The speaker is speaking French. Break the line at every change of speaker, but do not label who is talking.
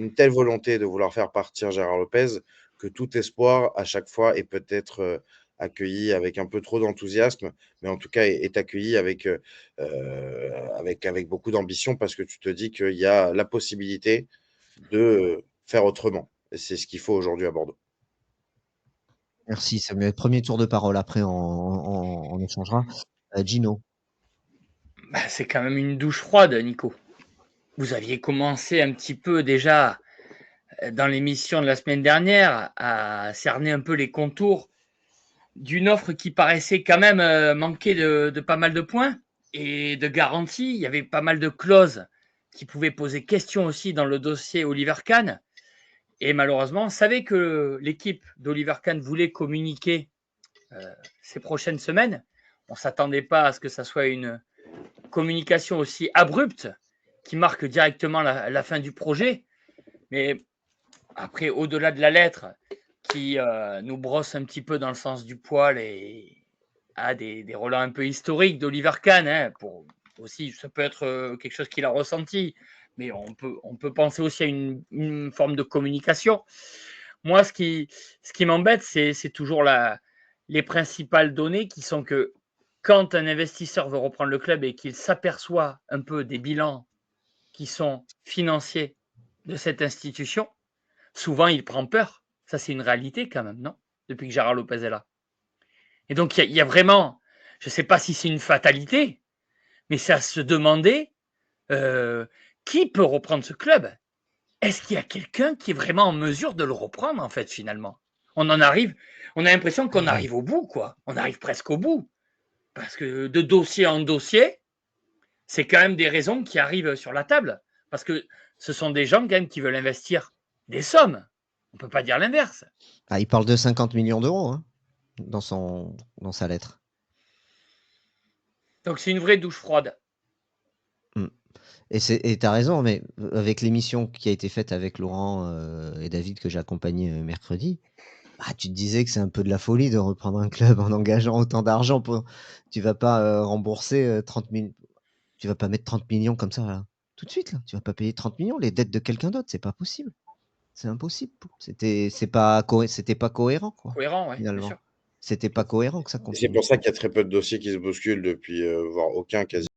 une telle volonté de vouloir faire partir Gérard Lopez que tout espoir, à chaque fois, est peut-être accueilli avec un peu trop d'enthousiasme, mais en tout cas est accueilli avec beaucoup d'ambition parce que tu te dis qu'il y a la possibilité de faire autrement. Et c'est ce qu'il faut aujourd'hui à Bordeaux.
Merci Samuel. Premier tour de parole, après on échangera. Gino.
Bah, c'est quand même une douche froide, Nico. Vous aviez commencé un petit peu déjà dans l'émission de la semaine dernière à cerner un peu les contours d'une offre qui paraissait quand même manquer de pas mal de points et de garanties. Il y avait pas mal de clauses qui pouvaient poser question aussi dans le dossier Oliver Kahn. Et malheureusement, on savait que l'équipe d'Oliver Kahn voulait communiquer ces prochaines semaines. On ne s'attendait pas à ce que ça soit une communication aussi abrupte qui marque directement la fin du projet. Mais après, au-delà de la lettre qui nous brosse un petit peu dans le sens du poil et a des relents un peu historiques d'Oliver Kahn, hein, pour aussi, ça peut être quelque chose qu'il a ressenti, mais on peut penser aussi à une forme de communication. Moi, ce qui m'embête, c'est toujours les principales données qui sont que quand un investisseur veut reprendre le club et qu'il s'aperçoit un peu des bilans qui sont financiers de cette institution, souvent il prend peur. Ça, c'est une réalité quand même, non? Depuis que Gérard Lopez est là. Et donc, il y a vraiment, je ne sais pas si c'est une fatalité, mais c'est à se demander euh, qui peut reprendre ce club. Est-ce qu'il y a quelqu'un qui est vraiment en mesure de le reprendre, en fait, finalement? On en arrive, on a l'impression qu'on arrive au bout, quoi. On arrive presque au bout. Parce que de dossier en dossier, c'est quand même des raisons qui arrivent sur la table. Parce que ce sont des gens, quand même, qui veulent investir des sommes. On ne peut pas dire l'inverse.
Ah, il parle de 50 millions d'euros hein, dans sa lettre.
Donc, c'est une vraie douche froide.
Mm. Et tu as raison, mais avec l'émission qui a été faite avec Laurent et David que j'ai accompagné mercredi, bah, tu te disais que c'est un peu de la folie de reprendre un club en engageant autant d'argent. Tu vas pas rembourser 30 000. Tu vas pas mettre 30 millions comme ça là, tout de suite. Là. Tu vas pas payer 30 millions les dettes de quelqu'un d'autre. C'est pas possible. C'est impossible. C'était pas cohérent quoi.
Cohérent, oui, bien
Finalement,
sûr.
c'était pas cohérent que ça
Et c'est
continue.
pour ça qu'il y a très peu de dossiers qui se bousculent depuis, voire aucun quasi.